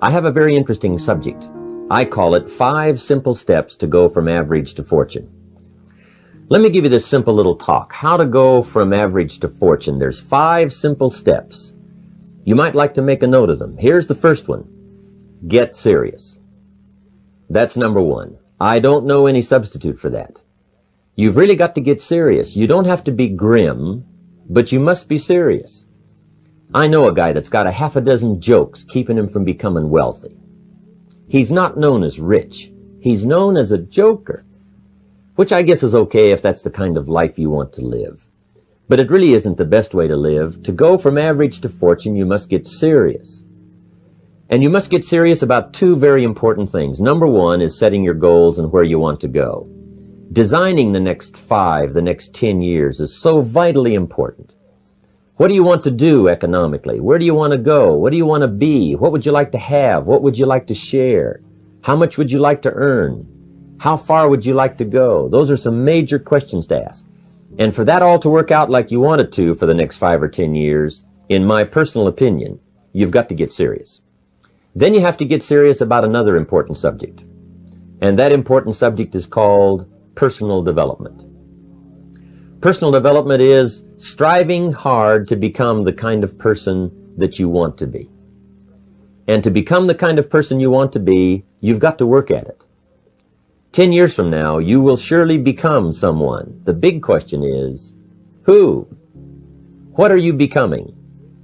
I have a very interesting subject. I call it 5 simple steps to go from average to fortune. Let me give you this simple little talk. How to go from average to fortune. There's 5 simple steps. You might like to make a note of them. Here's the first one. Get serious. That's number 1. I don't know any substitute for that. You've really got to get serious. You don't have to be grim, but you must be serious. I know a guy that's got a half a dozen jokes keeping him from becoming wealthy. He's not known as rich. He's known as a joker, which I guess is okay if that's the kind of life you want to live. But it really isn't the best way to live. To go from average to fortune, you must get serious. And you must get serious about 2 very important things. Number 1 is setting your goals and where you want to go. Designing the next 5, the next 10 years is so vitally important. What do you want to do economically? Where do you want to go? What do you want to be? What would you like to have? What would you like to share? How much would you like to earn? How far would you like to go? Those are some major questions to ask. And for that all to work out like you want it to for the next 5 or 10 years, in my personal opinion, you've got to get serious. Then you have to get serious about another important subject. And that important subject is called personal development. Personal development is striving hard to become the kind of person that you want to be. And to become the kind of person you want to be, you've got to work at it. 10 years from now, you will surely become someone. The big question is, who? What are you becoming?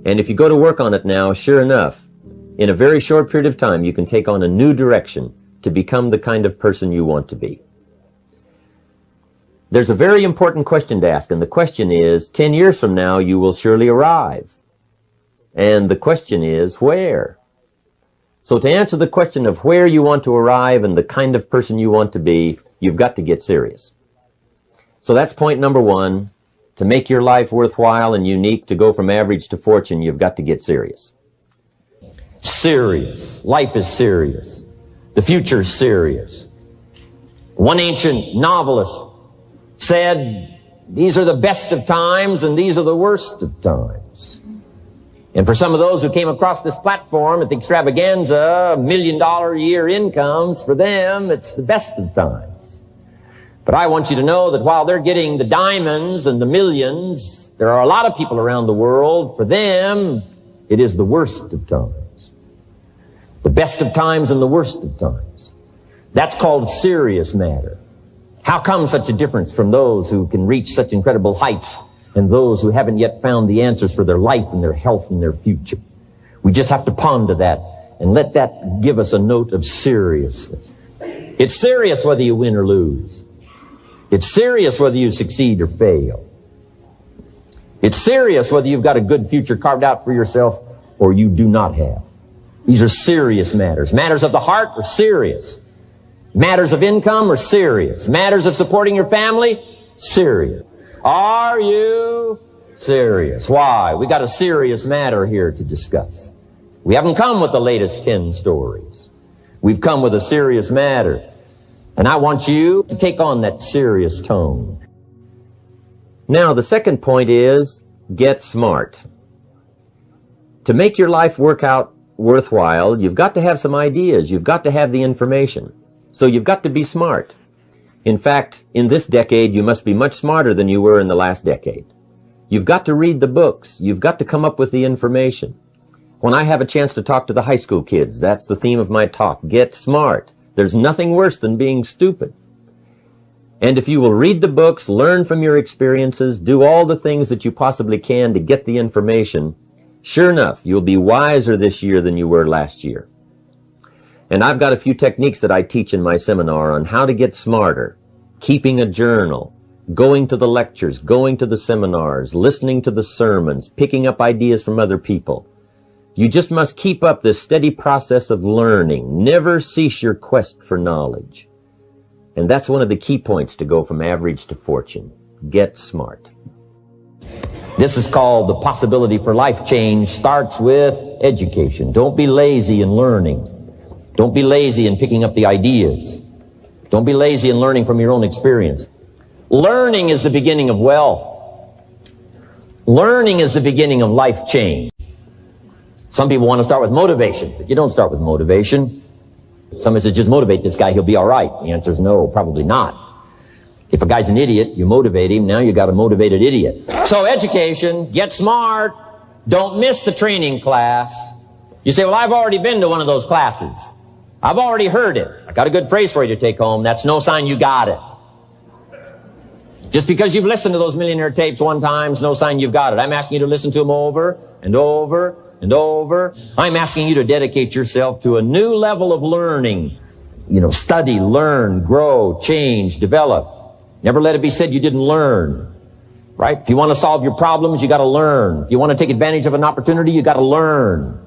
And if you go to work on it now, sure enough, in a very short period of time, you can take on a new direction to become the kind of person you want to be. There's a very important question to ask, and the question is, 10 years from now, you will surely arrive. And the question is, where? So to answer the question of where you want to arrive and the kind of person you want to be, you've got to get serious. So that's point number 1. To make your life worthwhile and unique, to go from average to fortune, you've got to get serious. Serious. Life is serious. The future is serious. One ancient novelist said, these are the best of times and these are the worst of times. And for some of those who came across this platform at the extravaganza, $1 million a year incomes, for them, it's the best of times. But I want you to know that while they're getting the diamonds and the millions, there are a lot of people around the world, for them, it is the worst of times. The best of times and the worst of times. That's called serious matter. How come such a difference from those who can reach such incredible heights and those who haven't yet found the answers for their life and their health and their future? We just have to ponder that and let that give us a note of seriousness. It's serious whether you win or lose. It's serious whether you succeed or fail. It's serious whether you've got a good future carved out for yourself or you do not have. These are serious matters. Matters of the heart are serious. Matters of income are serious. Matters of supporting your family, serious. Are you serious? Why? We got a serious matter here to discuss. We haven't come with the latest 10 stories. We've come with a serious matter. And I want you to take on that serious tone. Now, the second point is, get smart. To make your life work out worthwhile, you've got to have some ideas. You've got to have the information. So you've got to be smart. In fact, in this decade, you must be much smarter than you were in the last decade. You've got to read the books. You've got to come up with the information. When I have a chance to talk to the high school kids, that's the theme of my talk. Get smart. There's nothing worse than being stupid. And if you will read the books, learn from your experiences, do all the things that you possibly can to get the information, sure enough, you'll be wiser this year than you were last year. And I've got a few techniques that I teach in my seminar on how to get smarter, keeping a journal, going to the lectures, going to the seminars, listening to the sermons, picking up ideas from other people. You just must keep up this steady process of learning. Never cease your quest for knowledge. And that's one of the key points to go from average to fortune. Get smart. This is called the possibility for life change starts with education. Don't be lazy in learning. Don't be lazy in picking up the ideas. Don't be lazy in learning from your own experience. Learning is the beginning of wealth. Learning is the beginning of life change. Some people want to start with motivation, but you don't start with motivation. Somebody says, just motivate this guy, he'll be all right. The answer is no, probably not. If a guy's an idiot, you motivate him, now you got a motivated idiot. So education, get smart. Don't miss the training class. You say, well, I've already been to one of those classes. I've already heard it. I got a good phrase for you to take home. That's no sign you got it. Just because you've listened to those millionaire tapes one time is no sign you've got it. I'm asking you to listen to them over and over and over. I'm asking you to dedicate yourself to a new level of learning. Study, learn, grow, change, develop. Never let it be said you didn't learn. Right? If you want to solve your problems, you got to learn. If you want to take advantage of an opportunity, you got to learn.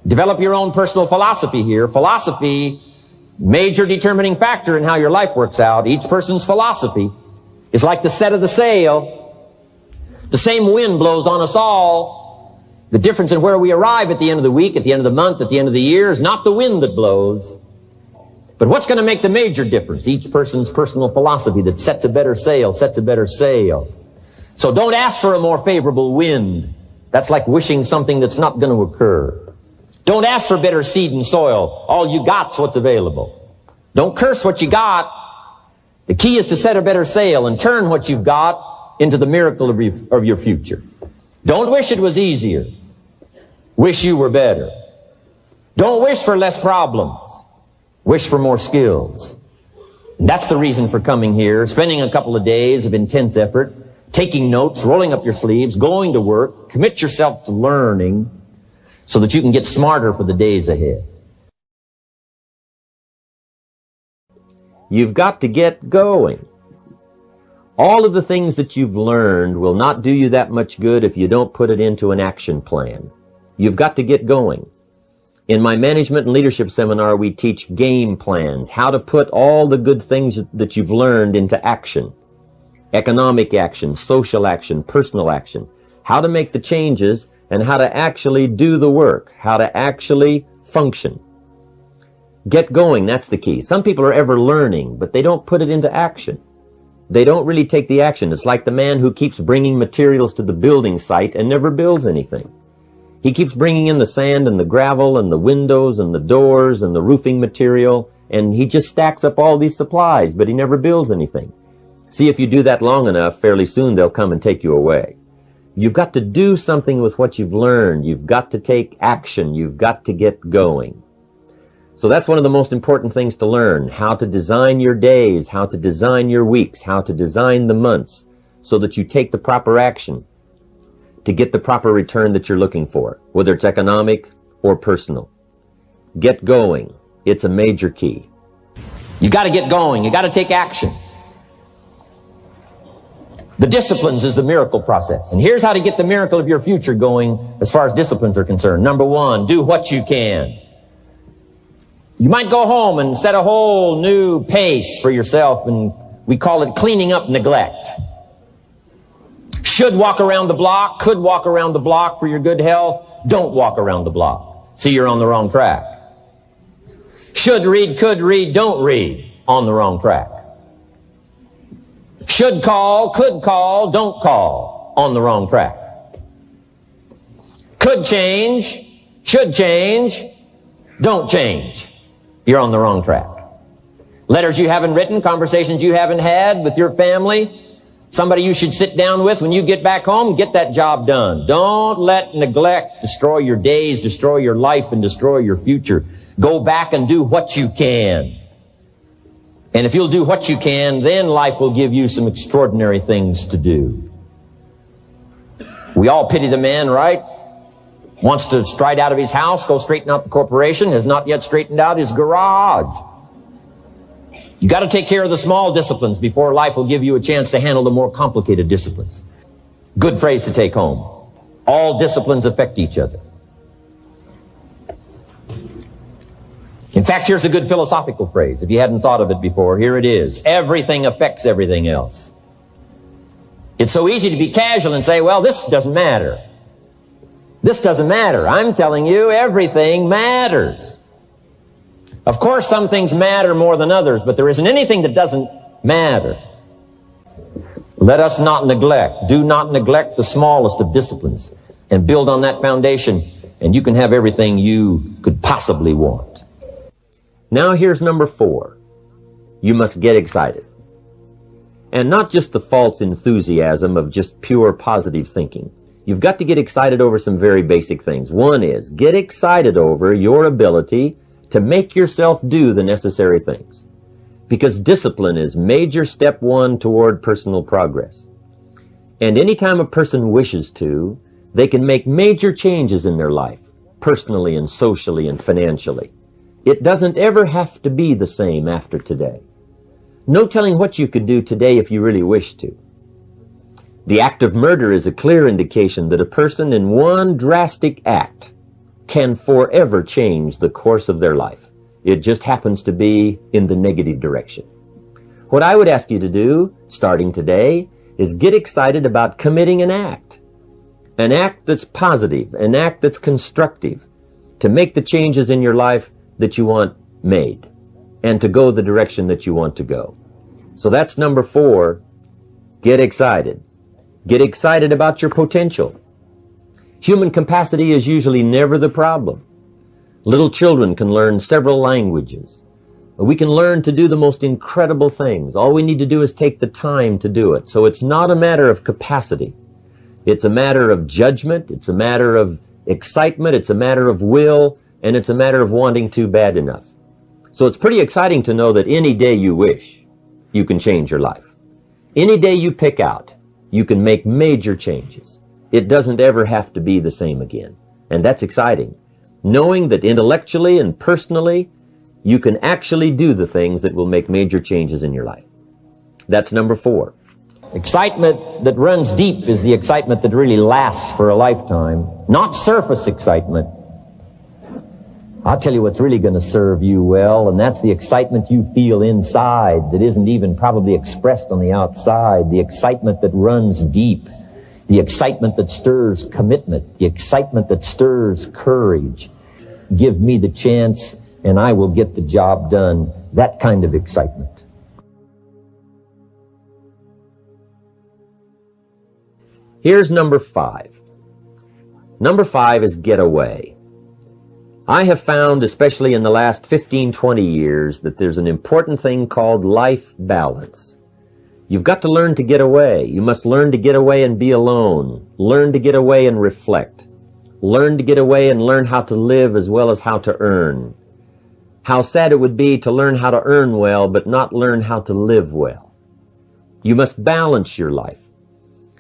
Develop your own personal philosophy here. Philosophy, major determining factor in how your life works out. Each person's philosophy is like the set of the sail. The same wind blows on us all. The difference in where we arrive at the end of the week, at the end of the month, at the end of the year is not the wind that blows. But what's going to make the major difference? Each person's personal philosophy that sets a better sail, sets a better sail. So don't ask for a more favorable wind. That's like wishing something that's not going to occur. Don't ask for better seed and soil. All you got's what's available. Don't curse what you got. The key is to set a better sail and turn what you've got into the miracle of your future. Don't wish it was easier. Wish you were better. Don't wish for less problems. Wish for more skills. And that's the reason for coming here, spending a couple of days of intense effort, taking notes, rolling up your sleeves, going to work, commit yourself to learning so that you can get smarter for the days ahead. You've got to get going. All of the things that you've learned will not do you that much good if you don't put it into an action plan. You've got to get going. In my management and leadership seminar, we teach game plans, how to put all the good things that you've learned into action. Economic action, social action, personal action. How to make the changes and how to actually do the work, how to actually function. Get going, that's the key. Some people are ever learning, but they don't put it into action. They don't really take the action. It's like the man who keeps bringing materials to the building site and never builds anything. He keeps bringing in the sand and the gravel and the windows and the doors and the roofing material, and he just stacks up all these supplies, but he never builds anything. See, if you do that long enough, fairly soon they'll come and take you away. You've got to do something with what you've learned. You've got to take action. You've got to get going. So that's one of the most important things to learn, how to design your days, how to design your weeks, how to design the months, so that you take the proper action to get the proper return that you're looking for, whether it's economic or personal. Get going. It's a major key. You got to get going. You got to take action. The disciplines is the miracle process. And here's how to get the miracle of your future going as far as disciplines are concerned. Number one, do what you can. You might go home and set a whole new pace for yourself, and we call it cleaning up neglect. Should walk around the block, could walk around the block for your good health. Don't walk around the block. See, you're on the wrong track. Should read, could read, don't read. On the wrong track. Should call, could call, don't call. On the wrong track. Could change, should change, don't change. You're on the wrong track. Letters you haven't written, conversations you haven't had with your family, somebody you should sit down with when you get back home, get that job done. Don't let neglect destroy your days, destroy your life, and destroy your future. Go back and do what you can. And if you'll do what you can, then life will give you some extraordinary things to do. We all pity the man, right? Wants to stride out of his house, go straighten out the corporation, has not yet straightened out his garage. You got to take care of the small disciplines before life will give you a chance to handle the more complicated disciplines. Good phrase to take home. All disciplines affect each other. In fact, here's a good philosophical phrase. If you hadn't thought of it before, here it is. Everything affects everything else. It's so easy to be casual and say, well, this doesn't matter. This doesn't matter. I'm telling you, everything matters. Of course, some things matter more than others, but there isn't anything that doesn't matter. Let us not neglect. Do not neglect the smallest of disciplines, and build on that foundation and you can have everything you could possibly want. Now here's number 4. You must get excited. And not just the false enthusiasm of just pure positive thinking. You've got to get excited over some very basic things. One is, get excited over your ability to make yourself do the necessary things. Because discipline is major step 1 toward personal progress. And anytime a person wishes to, they can make major changes in their life, personally and socially and financially. It doesn't ever have to be the same after today. No telling what you could do today if you really wish to. The act of murder is a clear indication that a person in one drastic act can forever change the course of their life. It just happens to be in the negative direction. What I would ask you to do, starting today, is get excited about committing an act that's positive, an act that's constructive, to make the changes in your life that you want made, and to go the direction that you want to go. So that's number 4, get excited. Get excited about your potential. Human capacity is usually never the problem. Little children can learn several languages. We can learn to do the most incredible things. All we need to do is take the time to do it. So it's not a matter of capacity. It's a matter of judgment. It's a matter of excitement. It's a matter of will. And it's a matter of wanting to bad enough. So it's pretty exciting to know that any day you wish, you can change your life. Any day you pick out, you can make major changes. It doesn't ever have to be the same again. And that's exciting. Knowing that intellectually and personally, you can actually do the things that will make major changes in your life. That's number 4. Excitement that runs deep is the excitement that really lasts for a lifetime, not surface excitement. I'll tell you what's really going to serve you well, and that's the excitement you feel inside that isn't even probably expressed on the outside, the excitement that runs deep, the excitement that stirs commitment, the excitement that stirs courage. Give me the chance and I will get the job done. That kind of excitement. Here's number 5. Number 5 is get away. I have found, especially in the last 15, 20 years, that there's an important thing called life balance. You've got to learn to get away. You must learn to get away and be alone. Learn to get away and reflect. Learn to get away and learn how to live as well as how to earn. How sad it would be to learn how to earn well, but not learn how to live well. You must balance your life.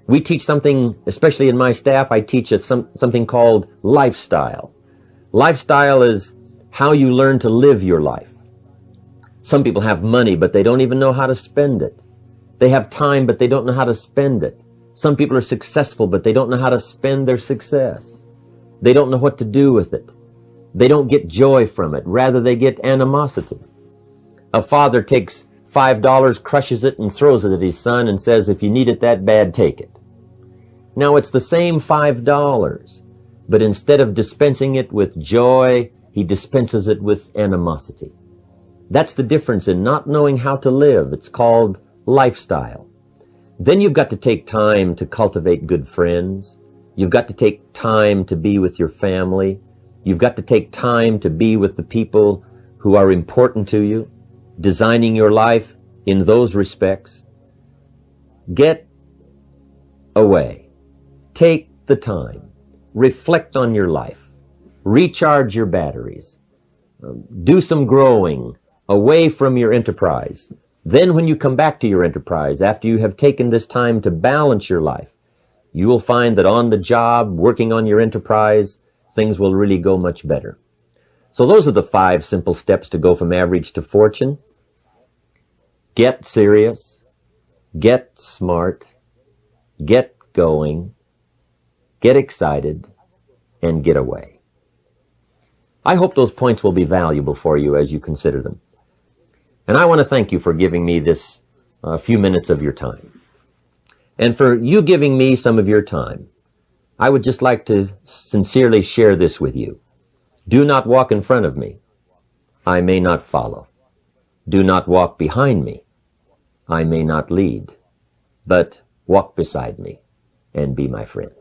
We teach something, especially in my staff, I teach something called lifestyle. Lifestyle is how you learn to live your life. Some people have money, but they don't even know how to spend it. They have time, but they don't know how to spend it. Some people are successful, but they don't know how to spend their success. They don't know what to do with it. They don't get joy from it. Rather, they get animosity. A father takes $5, crushes it, and throws it at his son and says, if you need it that bad, take it. Now, it's the same $5, but instead of dispensing it with joy, he dispenses it with animosity. That's the difference in not knowing how to live. It's called lifestyle. Then you've got to take time to cultivate good friends. You've got to take time to be with your family. You've got to take time to be with the people who are important to you, designing your life in those respects. Get away. Take the time. Reflect on your life. Recharge your batteries. Do some growing away from your enterprise. Then when you come back to your enterprise, after you have taken this time to balance your life, you will find that on the job, working on your enterprise, things will really go much better. So those are the 5 simple steps to go from average to fortune. Get serious. Get smart. Get going. Get excited. And get away. I hope those points will be valuable for you as you consider them. And I want to thank you for giving me this few minutes of your time. And for you giving me some of your time, I would just like to sincerely share this with you. Do not walk in front of me. I may not follow. Do not walk behind me. I may not lead. But walk beside me and be my friend.